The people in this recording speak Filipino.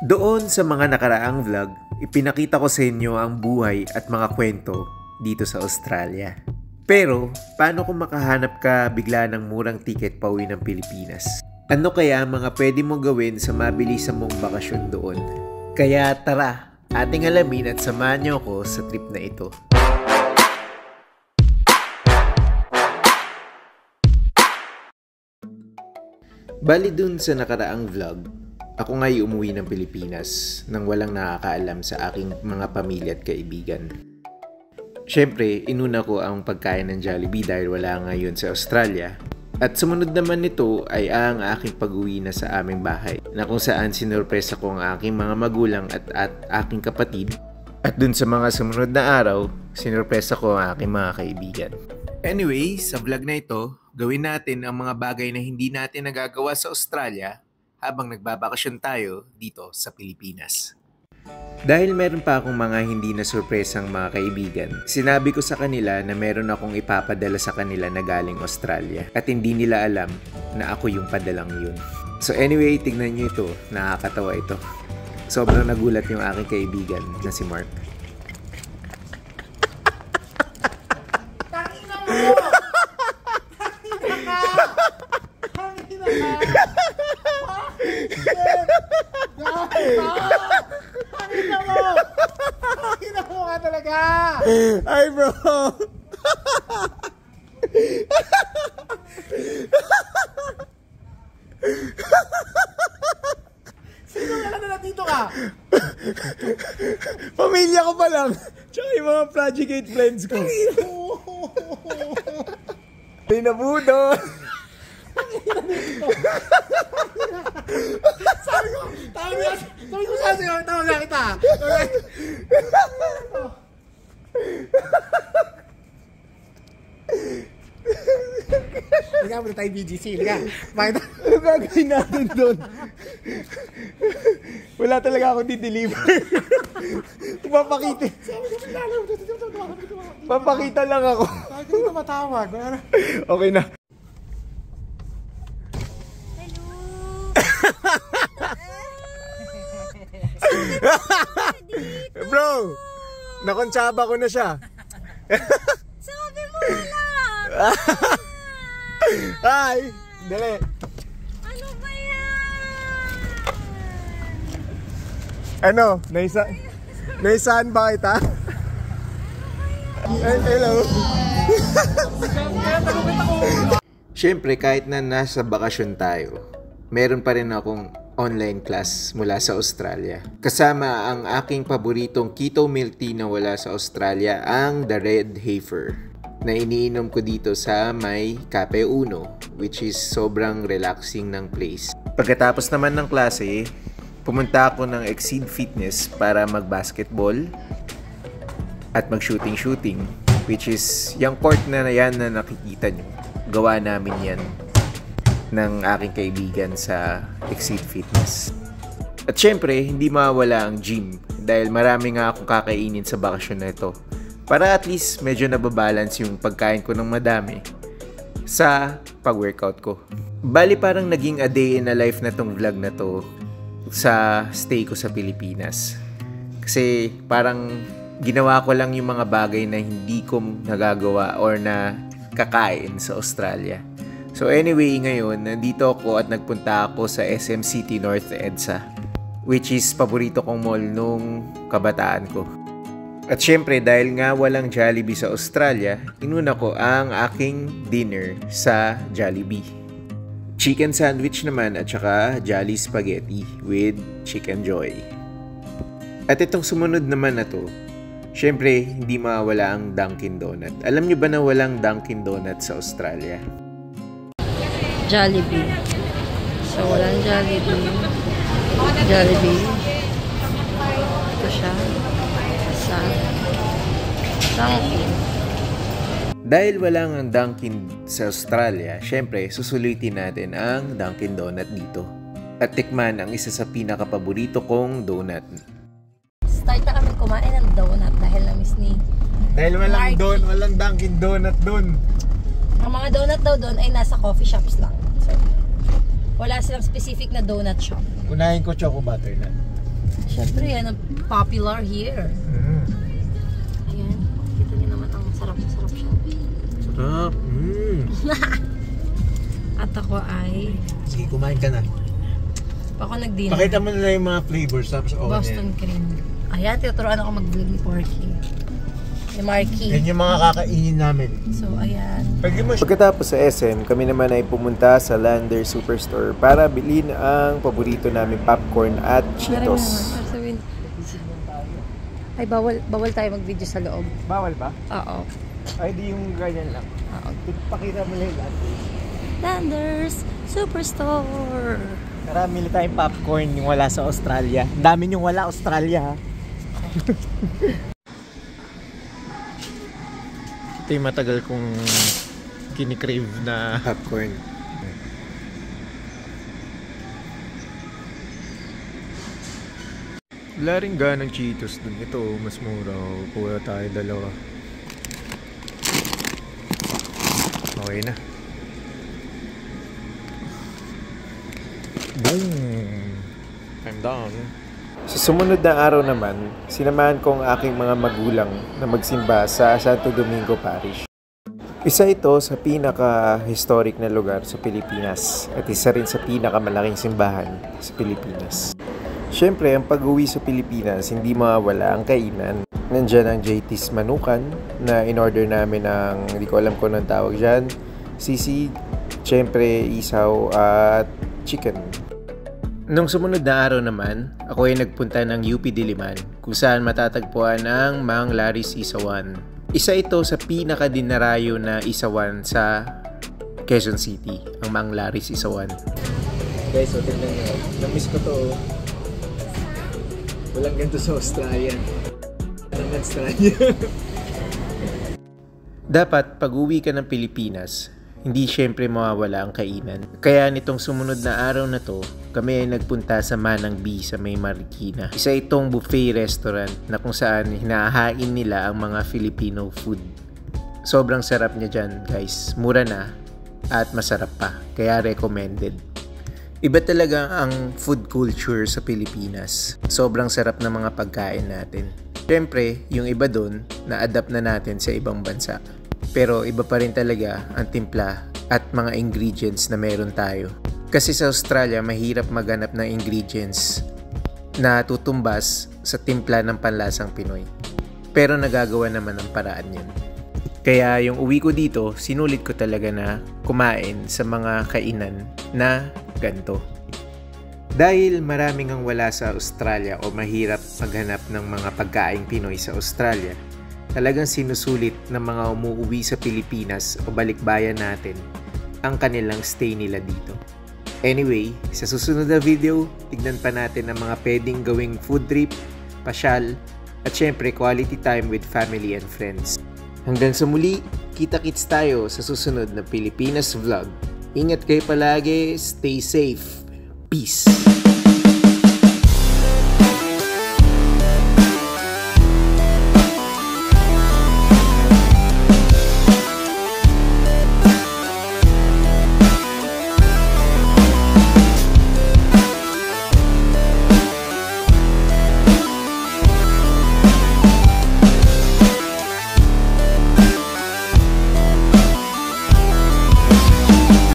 Doon sa mga nakaraang vlog, ipinakita ko sa inyo ang buhay at mga kwento dito sa Australia. Pero, paano kung makahanap ka bigla ng murang tiket pauwi ng Pilipinas? Ano kaya mga pwede mong gawin sa mabilisan mong bakasyon doon? Kaya tara, ating alamin at samahan niyo ako sa trip na ito. Bali dun sa nakaraang vlog, ako nga'y umuwi ng Pilipinas nang walang nakakaalam sa aking mga pamilya at kaibigan. Siyempre, inuna ko ang pagkain ng Jollibee dahil wala ngayon sa Australia. At sumunod naman nito ay ang aking pag-uwi na sa aming bahay na kung saan sinurpresa ko ang aking mga magulang at aking kapatid. At dun sa mga sumunod na araw, sinurpresa ko ang aking mga kaibigan. Anyway, sa vlog na ito, gawin natin ang mga bagay na hindi natin nagagawa sa Australia habang nagbabakasyon tayo dito sa Pilipinas. Dahil meron pa akong mga hindi na surpresang mga kaibigan, sinabi ko sa kanila na meron akong ipapadala sa kanila na galing Australia at hindi nila alam na ako yung padalang yun. So anyway, tignan nyo ito, nakakatawa ito. Sobrang nagulat yung aking kaibigan na si Mark. Ay bro! Sino ka na dito ka? Pamilya ko pa lang. Tsaka yung mga Project friends ko. Ay nabudol! Sabi ko tawag kita. Liga, muna tayo BGC. Liga, makita. Ano gagawin natin doon? Wala talaga akong di-deliver. Papakita. Papakita lang ako. Bakit hindi ka matawag? Okay na. Bro, nakontsaba ko na siya. Sabi mo wala. Hi, dali. Ano ba yan? Ano, naisaan ba kita? Hello. Siyempre, kahit na nasa bakasyon tayo, meron pa rin akong online class mula sa Australia. Kasama ang aking paboritong keto milk tea na wala sa Australia, ang The Red Heifer, na iniinom ko dito sa may Cafe Uno, which is sobrang relaxing ng place. Pagkatapos naman ng klase, pumunta ako ng Exceed Fitness para mag-basketball at mag-shooting, which is yung court na yan na nakikita nyo. Gawa namin yan ng aking kaibigan sa Exceed Fitness. At syempre, hindi mawawala ang gym dahil marami nga akong kakainin sa bakasyon na ito para at least medyo nababalance yung pagkain ko ng madami sa pag-workout ko. Bali parang naging a day in a life na tong vlog na to sa stay ko sa Pilipinas. Kasi parang ginawa ko lang yung mga bagay na hindi ko nagagawa or na kakain sa Australia. So anyway, ngayon, nandito ako at nagpunta ako sa SM City North EDSA, which is paborito kong mall nung kabataan ko. At syempre, dahil nga walang Jollibee sa Australia, inuna ko ang aking dinner sa Jollibee. Chicken sandwich naman at saka Jolly Spaghetti with Chicken Joy. At itong sumunod naman na to, syempre, hindi mawawala ang Dunkin Donut. Alam nyo ba na walang Dunkin Donut sa Australia? Jollibee. So, walang Jollibee. Ito siya. Sa Dunkin. Dahil wala ang Dunkin sa Australia, syempre, susulitin natin ang Dunkin Donut dito. At tikman ang isa sa pinakapaborito kong donut. Start na kami kumain ng donut dahil na-miss ni Dahil walang Dunkin Donut doon. Ang mga donut daw doon ay nasa coffee shops lang. So, wala silang specific na donut shop. Unahin ko choco butter na. Syempre, yan ang popular here. Ayan. Kita niyo naman ang sarap-sarap siya. Sarap. At ako ay Sige, kumain ka na. ako nag-dinner. Pakita mo na yung mga flavors tapos okay na Boston cream. Ayan, tinuturuan ako mag-vlog ni Porky. Ni Marky. yan yung mga kakainin namin. So, ayan. Pwede mo Pagkatapos sa SM, kami naman ay pumunta sa Lander Superstore para bilhin ang paborito namin popcorn at Cheetos. Ay, bawal tayo mag-video sa loob. Bawal ba? Oo. Ay, di yung ganyan lang. Oo. Pakita mo lang yung lahat. Landers Superstore. Tara, mili tayong popcorn yung wala sa Australia. Ang dami yung wala Australia, ha? Ito yung matagal kong kinikrave na Popcorn. Wala rin ganang Cheetos dun. Ito, mas mura. Kuha tayo dalawa. Okay na. Boom! I'm done. Sa sumunod na araw naman, sinamahan ko ang aking mga magulang na magsimba sa Santo Domingo Parish. Isa ito sa pinaka-historic na lugar sa Pilipinas at isa rin sa pinakamalaking simbahan sa Pilipinas. Siyempre, ang pag-uwi sa Pilipinas, hindi mawawala ang kainan. Nandyan ang JT's Manukan na in-order namin ng, hindi ko alam kung anong tawag dyan, sisig, siyempre isaw at chicken. Nung sumunod na araw naman, ako ay nagpunta ng UP Diliman kung saan matatagpuan ang Mang Laris Isawan. Isa ito sa pinakadinarayo na isawan sa Quezon City, ang Mang Laris Isawan. Guys, so tingnan nyo. Na-miss ko to. Walang ganito sa Australia. Walang Australia. Dapat pag uwi ka ng Pilipinas, hindi syempre mawawala ang kainan. Kaya nitong sumunod na araw na to, kami ay nagpunta sa Manang B sa May Marikina. Isa itong buffet restaurant na kung saan hinahain nila ang mga Filipino food. Sobrang sarap niya dyan, guys. Mura na at masarap pa. Kaya recommended. Iba talaga ang food culture sa Pilipinas. Sobrang sarap ng mga pagkain natin. Syempre, yung iba dun, na-adapt na natin sa ibang bansa. Pero iba pa rin talaga ang timpla at mga ingredients na meron tayo. Kasi sa Australia, mahirap maghanap ng ingredients na tutumbas sa timpla ng panlasang Pinoy. Pero nagagawa naman ang paraan yun. Kaya yung uwi ko dito, sinulit ko talaga na kumain sa mga kainan na ganito. Dahil maraming ang wala sa Australia o mahirap maghanap ng mga pagkaing Pinoy sa Australia, talagang sinusulit ng mga umuuwi sa Pilipinas o balikbayan natin ang kanilang stay nila dito. Anyway, sa susunod na video, tignan pa natin ang mga pwedeng gawing food trip, pasyal, at syempre quality time with family and friends. Hanggang sa muli, kita-kits tayo sa susunod na Pilipinas Vlog. Ingat kayo palagi, stay safe. Peace!